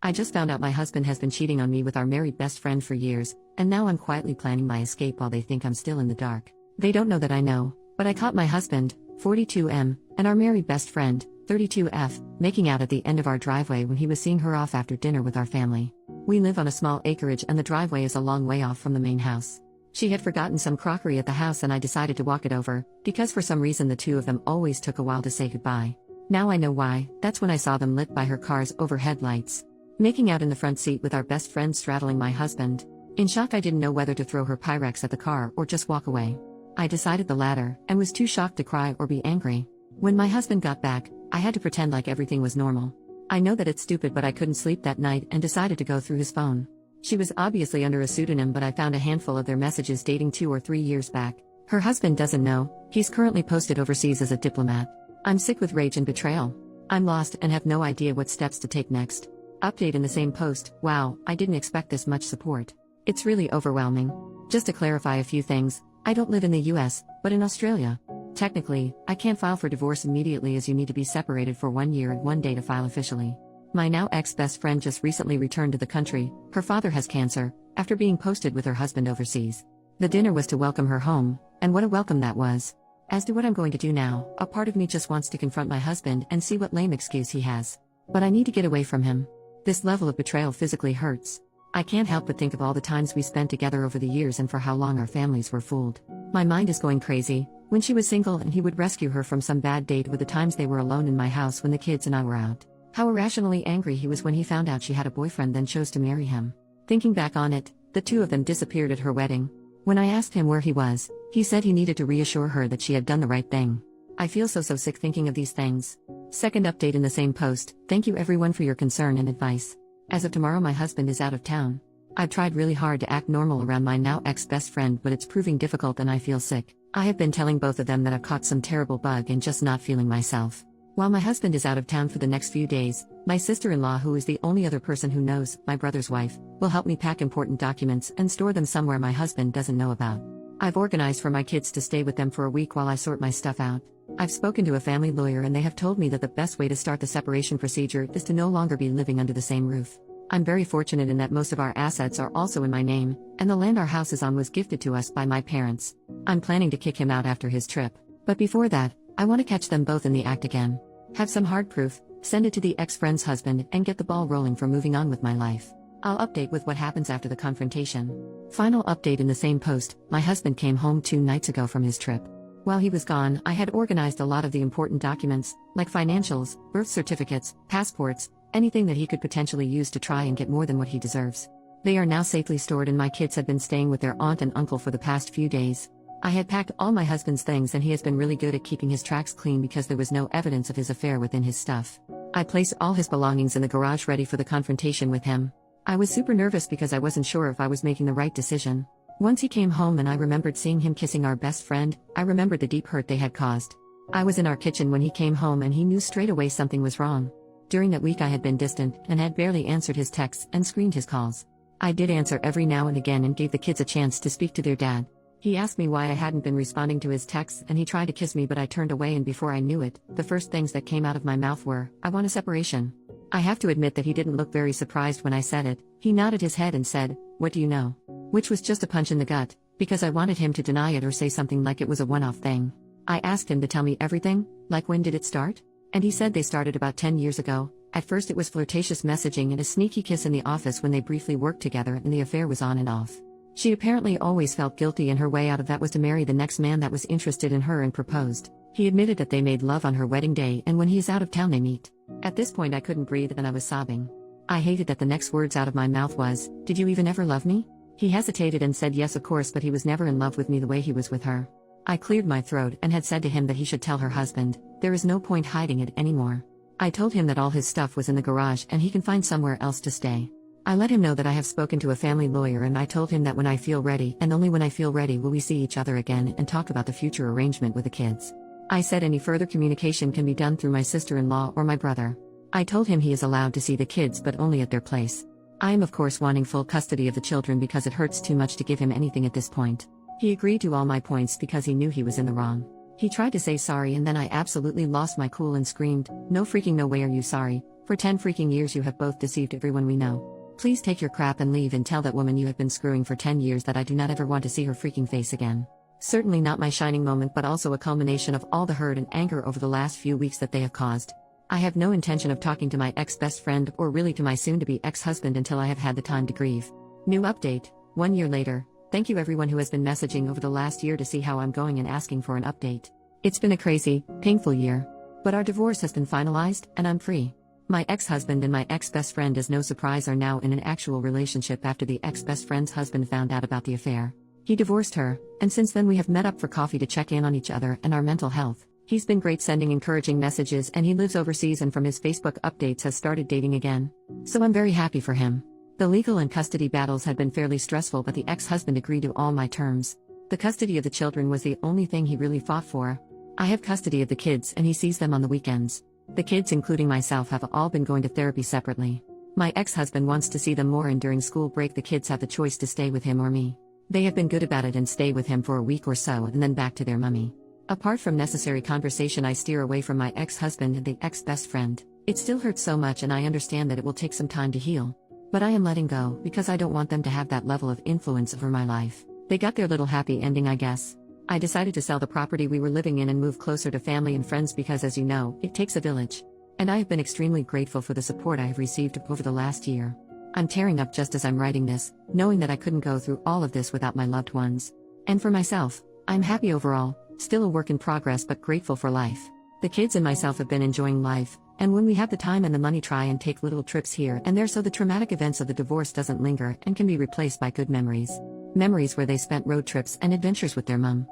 I just found out my husband has been cheating on me with our married best friend for years, and now I'm quietly planning my escape while they think I'm still in the dark. They don't know that I know, but I caught my husband, 42M, and our married best friend, 32F, making out at the end of our driveway when he was seeing her off after dinner with our family. We live on a small acreage and the driveway is a long way off from the main house. She had forgotten some crockery at the house and I decided to walk it over, because for some reason the two of them always took a while to say goodbye. Now I know why. That's when I saw them lit by her car's overhead lights. Making out in the front seat with our best friend straddling my husband. In shock, I didn't know whether to throw her Pyrex at the car or just walk away. I decided the latter, and was too shocked to cry or be angry. When my husband got back, I had to pretend like everything was normal. I know that it's stupid, but I couldn't sleep that night and decided to go through his phone. She was obviously under a pseudonym, but I found a handful of their messages dating 2 or 3 years back. Her husband doesn't know, he's currently posted overseas as a diplomat. I'm sick with rage and betrayal. I'm lost and have no idea what steps to take next. Update in the same post. Wow, I didn't expect this much support. It's really overwhelming. Just to clarify a few things, I don't live in the US, but in Australia. Technically, I can't file for divorce immediately as you need to be separated for 1 year and 1 day to file officially. My now ex-best friend just recently returned to the country. Her father has cancer, after being posted with her husband overseas. The dinner was to welcome her home, and what a welcome that was. As to what I'm going to do now, a part of me just wants to confront my husband and see what lame excuse he has. But I need to get away from him. This level of betrayal physically hurts. I can't help but think of all the times we spent together over the years and for how long our families were fooled. My mind is going crazy. When she was single and he would rescue her from some bad date, with the times they were alone in my house when the kids and I were out. How irrationally angry he was when he found out she had a boyfriend, then chose to marry him. Thinking back on it, the two of them disappeared at her wedding. When I asked him where he was, he said he needed to reassure her that she had done the right thing. I feel so sick thinking of these things. Second update in the same post. Thank you everyone for your concern and advice. As of tomorrow my husband is out of town. I've tried really hard to act normal around my now ex-best friend, but it's proving difficult and I feel sick. I have been telling both of them that I've caught some terrible bug and just not feeling myself. While my husband is out of town for the next few days, my sister-in-law, who is the only other person who knows, my brother's wife, will help me pack important documents and store them somewhere my husband doesn't know about. I've organized for my kids to stay with them for a week while I sort my stuff out. I've spoken to a family lawyer and they have told me that the best way to start the separation procedure is to no longer be living under the same roof. I'm very fortunate in that most of our assets are also in my name, and the land our house is on was gifted to us by my parents. I'm planning to kick him out after his trip. But before that, I want to catch them both in the act again. Have some hard proof, send it to the ex-friend's husband, and get the ball rolling for moving on with my life. I'll update with what happens after the confrontation. Final update in the same post. My husband came home 2 nights ago from his trip. While he was gone, I had organized a lot of the important documents, like financials, birth certificates, passports, anything that he could potentially use to try and get more than what he deserves. They are now safely stored and my kids have been staying with their aunt and uncle for the past few days. I had packed all my husband's things and he has been really good at keeping his tracks clean because there was no evidence of his affair within his stuff. I placed all his belongings in the garage ready for the confrontation with him. I was super nervous because I wasn't sure if I was making the right decision. Once he came home and I remembered seeing him kissing our best friend, I remembered the deep hurt they had caused. I was in our kitchen when he came home and he knew straight away something was wrong. During that week I had been distant and had barely answered his texts and screened his calls. I did answer every now and again and gave the kids a chance to speak to their dad. He asked me why I hadn't been responding to his texts and he tried to kiss me, but I turned away, and before I knew it, the first things that came out of my mouth were, "I want a separation." I have to admit that he didn't look very surprised when I said it. He nodded his head and said, "What do you know?" Which was just a punch in the gut, because I wanted him to deny it or say something like it was a one-off thing. I asked him to tell me everything, like when did it start? And he said they started about 10 years ago. At first it was flirtatious messaging and a sneaky kiss in the office when they briefly worked together, and the affair was on and off. She apparently always felt guilty, and her way out of that was to marry the next man that was interested in her and proposed. He admitted that they made love on her wedding day, and when he is out of town they meet. At this point I couldn't breathe and I was sobbing. I hated that the next words out of my mouth was, "Did you even ever love me?" He hesitated and said yes of course, but he was never in love with me the way he was with her. I cleared my throat and had said to him that he should tell her husband. There is no point hiding it anymore. I told him that all his stuff was in the garage and he can find somewhere else to stay. I let him know that I have spoken to a family lawyer, and I told him that when I feel ready, and only when I feel ready, will we see each other again and talk about the future arrangement with the kids. I said any further communication can be done through my sister-in-law or my brother. I told him he is allowed to see the kids but only at their place. I am of course wanting full custody of the children because it hurts too much to give him anything at this point. He agreed to all my points because he knew he was in the wrong. He tried to say sorry and then I absolutely lost my cool and screamed, "No freaking no way are you sorry, For 10 freaking years you have both deceived everyone we know. Please take your crap and leave and tell that woman you have been screwing for 10 years that I do not ever want to see her freaking face again. Certainly not my shining moment, but also a culmination of all the hurt and anger over the last few weeks that they have caused. I have no intention of talking to my ex-best friend or really to my soon-to-be ex-husband until I have had the time to grieve. New update, 1 year later. Thank you everyone who has been messaging over the last year to see how I'm going and asking for an update. It's been a crazy, painful year. But our divorce has been finalized, and I'm free. My ex-husband and my ex-best friend, as no surprise, are now in an actual relationship after the ex-best friend's husband found out about the affair. He divorced her, and since then we have met up for coffee to check in on each other and our mental health. He's been great, sending encouraging messages, and he lives overseas and from his Facebook updates has started dating again. So I'm very happy for him. The legal and custody battles had been fairly stressful, but the ex-husband agreed to all my terms. The custody of the children was the only thing he really fought for. I have custody of the kids and he sees them on the weekends. The kids, including myself, have all been going to therapy separately. My ex-husband wants to see them more, and during school break the kids have the choice to stay with him or me. They have been good about it and stay with him for a week or so and then back to their mummy. Apart from necessary conversation, I steer away from my ex-husband and the ex-best friend. It still hurts so much and I understand that it will take some time to heal. But I am letting go because I don't want them to have that level of influence over my life. They got their little happy ending, I guess. I decided to sell the property we were living in and move closer to family and friends because, as you know, it takes a village. And I have been extremely grateful for the support I have received over the last year. I'm tearing up just as I'm writing this, knowing that I couldn't go through all of this without my loved ones. And for myself, I'm happy overall, still a work in progress but grateful for life. The kids and myself have been enjoying life, and when we have the time and the money, try and take little trips here and there so the traumatic events of the divorce doesn't linger and can be replaced by good memories. Memories where they spent road trips and adventures with their mum.